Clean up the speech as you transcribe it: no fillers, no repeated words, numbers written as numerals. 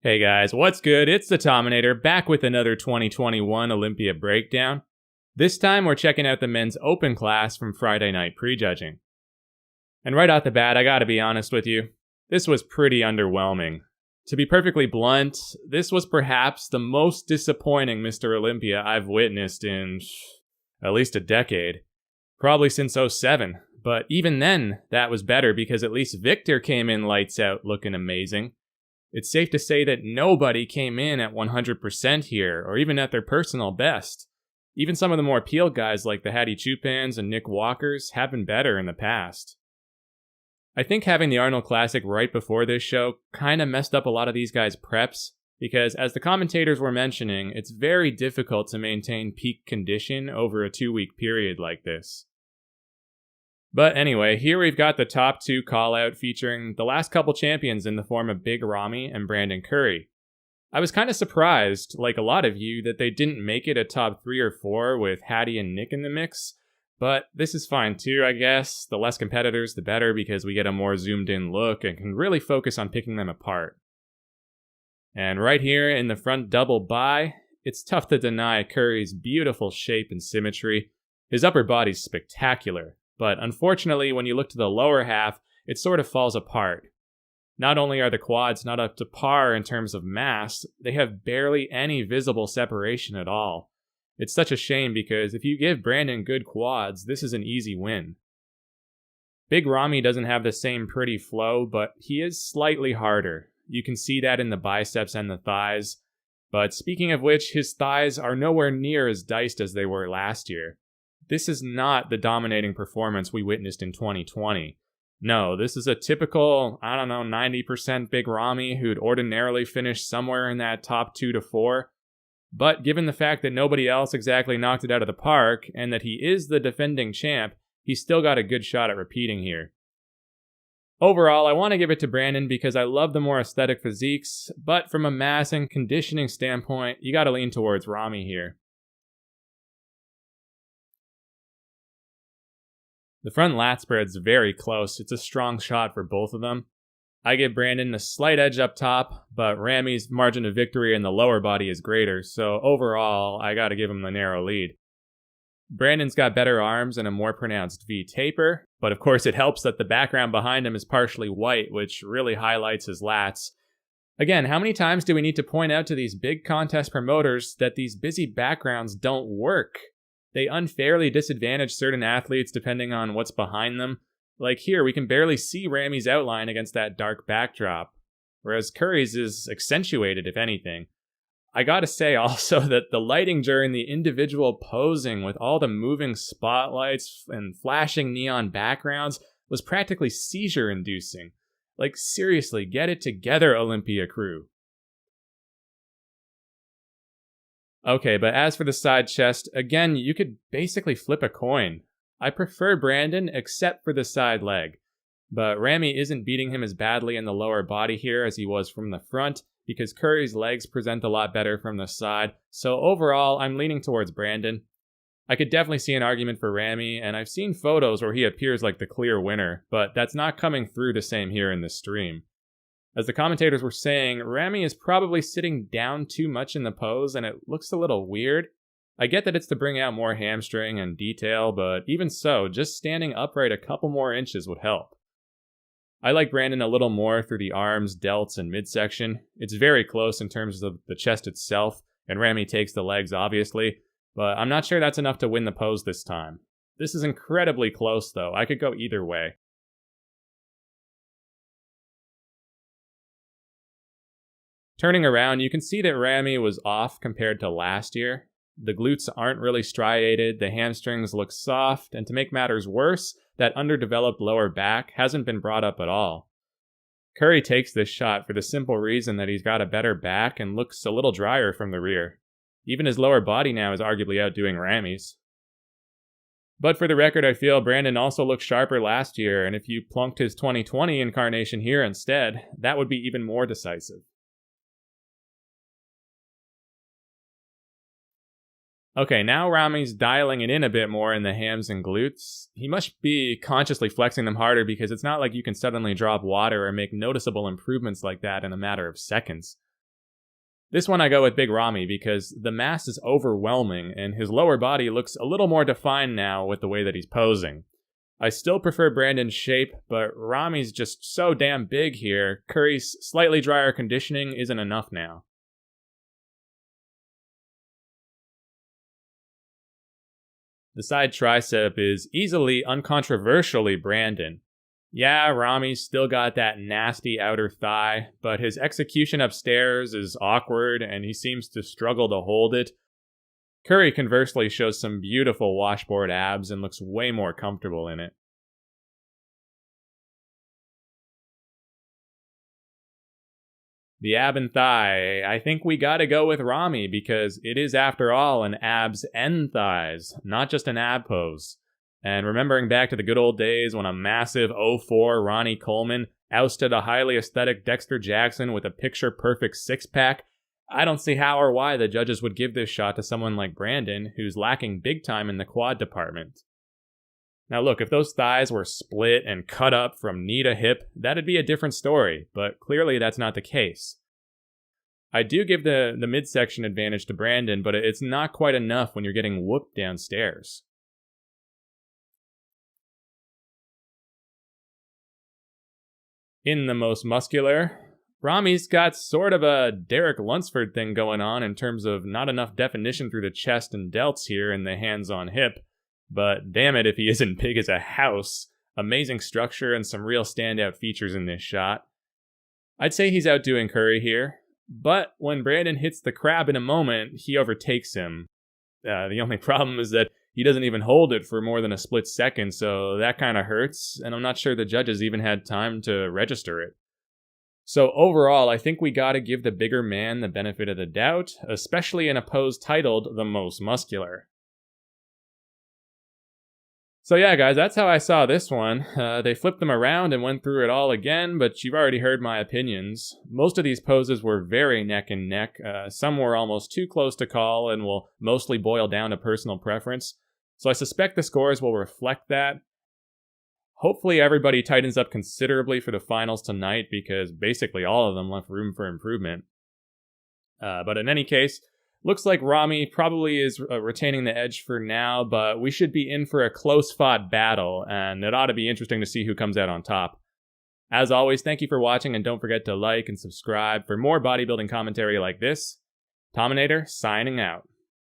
Hey guys, what's good? It's the Tominator back with another 2021 Olympia breakdown. This time we're checking out the men's open class from Friday night prejudging. And right off the bat, I gotta be honest with you, this was pretty underwhelming. To be perfectly blunt, this was perhaps the most disappointing Mr. Olympia I've witnessed in at least a decade. Probably since 07, but even then, that was better because at least Victor came in lights out looking amazing. It's safe to say that nobody came in at 100% here, or even at their personal best. Even some of the more peeled guys like the Hattie Chupans and Nick Walkers have been better in the past. I think having the Arnold Classic right before this show kinda messed up a lot of these guys' preps, because as the commentators were mentioning, it's very difficult to maintain peak condition over a 2-week period like this. But anyway, here we've got the top two call-out featuring the last couple champions in the form of Big Ramy and Brandon Curry. I was kind of surprised, like a lot of you, that they didn't make it a top 3 or 4 with Hattie and Nick in the mix, but this is fine too, I guess. The less competitors, the better, because we get a more zoomed-in look and can really focus on picking them apart. And right here in the front double bye, it's tough to deny Curry's beautiful shape and symmetry. His upper body's spectacular. But unfortunately, when you look to the lower half, it sort of falls apart. Not only are the quads not up to par in terms of mass, they have barely any visible separation at all. It's such a shame because if you give Brandon good quads, this is an easy win. Big Ramy doesn't have the same pretty flow, but he is slightly harder. You can see that in the biceps and the thighs. But speaking of which, his thighs are nowhere near as diced as they were last year. This is not the dominating performance we witnessed in 2020. No, this is a typical, 90% Big Ramy who'd ordinarily finish somewhere in that top 2 to 4. But given the fact that nobody else exactly knocked it out of the park, and that he is the defending champ, he's still got a good shot at repeating here. Overall, I want to give it to Brandon because I love the more aesthetic physiques, but from a mass and conditioning standpoint, you gotta lean towards Ramy here. The front lat spread's very close. It's a strong shot for both of them. I give Brandon a slight edge up top, but Ramy's margin of victory in the lower body is greater, so overall, I gotta give him the narrow lead. Brandon's got better arms and a more pronounced V taper, but of course it helps that the background behind him is partially white, which really highlights his lats. Again, how many times do we need to point out to these big contest promoters that these busy backgrounds don't work? They unfairly disadvantage certain athletes depending on what's behind them. Like here, we can barely see Ramy's outline against that dark backdrop, whereas Curry's is accentuated, if anything. I gotta say also that the lighting during the individual posing with all the moving spotlights and flashing neon backgrounds was practically seizure-inducing. Like seriously, get it together, Olympia crew. Okay, but as for the side chest, again, you could basically flip a coin. I prefer Brandon except for the side leg. But Ramy isn't beating him as badly in the lower body here as he was from the front, because Curry's legs present a lot better from the side, so overall, I'm leaning towards Brandon. I could definitely see an argument for Ramy, and I've seen photos where he appears like the clear winner, but that's not coming through the same here in this stream. As the commentators were saying, Ramy is probably sitting down too much in the pose and it looks a little weird. I get that it's to bring out more hamstring and detail, but even so, just standing upright a couple more inches would help. I like Brandon a little more through the arms, delts, and midsection. It's very close in terms of the chest itself, and Ramy takes the legs obviously, but I'm not sure that's enough to win the pose this time. This is incredibly close though, I could go either way. Turning around, you can see that Ramy was off compared to last year. The glutes aren't really striated, the hamstrings look soft, and to make matters worse, that underdeveloped lower back hasn't been brought up at all. Curry takes this shot for the simple reason that he's got a better back and looks a little drier from the rear. Even his lower body now is arguably outdoing Ramy's. But for the record, I feel Brandon also looked sharper last year, and if you plunked his 2020 incarnation here instead, that would be even more decisive. Okay, now Ramy's dialing it in a bit more in the hams and glutes. He must be consciously flexing them harder because it's not like you can suddenly drop water or make noticeable improvements like that in a matter of seconds. This one I go with Big Ramy because the mass is overwhelming and his lower body looks a little more defined now with the way that he's posing. I still prefer Brandon's shape, but Ramy's just so damn big here, Curry's slightly drier conditioning isn't enough now. The side tricep is easily, uncontroversially Brandon. Yeah, Ramy's still got that nasty outer thigh, but his execution upstairs is awkward and he seems to struggle to hold it. Curry conversely shows some beautiful washboard abs and looks way more comfortable in it. The ab and thigh, I think we gotta go with Ramy because it is after all an abs and thighs, not just an ab pose. And remembering back to the good old days when a massive 04 Ronnie Coleman ousted a highly aesthetic Dexter Jackson with a picture-perfect six-pack, I don't see how or why the judges would give this shot to someone like Brandon, who's lacking big time in the quad department. Now look, if those thighs were split and cut up from knee to hip, that'd be a different story, but clearly that's not the case. I do give the midsection advantage to Brandon, but it's not quite enough when you're getting whooped downstairs. In the most muscular, Ramy's got sort of a Derek Lunsford thing going on in terms of not enough definition through the chest and delts here and the hands-on hip, but damn it if he isn't big as a house. Amazing structure and some real standout features in this shot. I'd say he's outdoing Curry here, but when Brandon hits the crab in a moment, he overtakes him. The only problem is that he doesn't even hold it for more than a split second, so that kind of hurts, and I'm not sure the judges even had time to register it. So overall, I think we gotta give the bigger man the benefit of the doubt, especially in a pose titled The Most Muscular. So yeah, guys, that's how I saw this one. They flipped them around and went through it all again, but you've already heard my opinions. Most of these poses were very neck and neck. Some were almost too close to call and will mostly boil down to personal preference. So I suspect the scores will reflect that. Hopefully everybody tightens up considerably for the finals tonight because basically all of them left room for improvement. But in any case, looks like Ramy probably is retaining the edge for now, but we should be in for a close-fought battle, and it ought to be interesting to see who comes out on top. As always, thank you for watching, and don't forget to like and subscribe for more bodybuilding commentary like this. Tominator, signing out.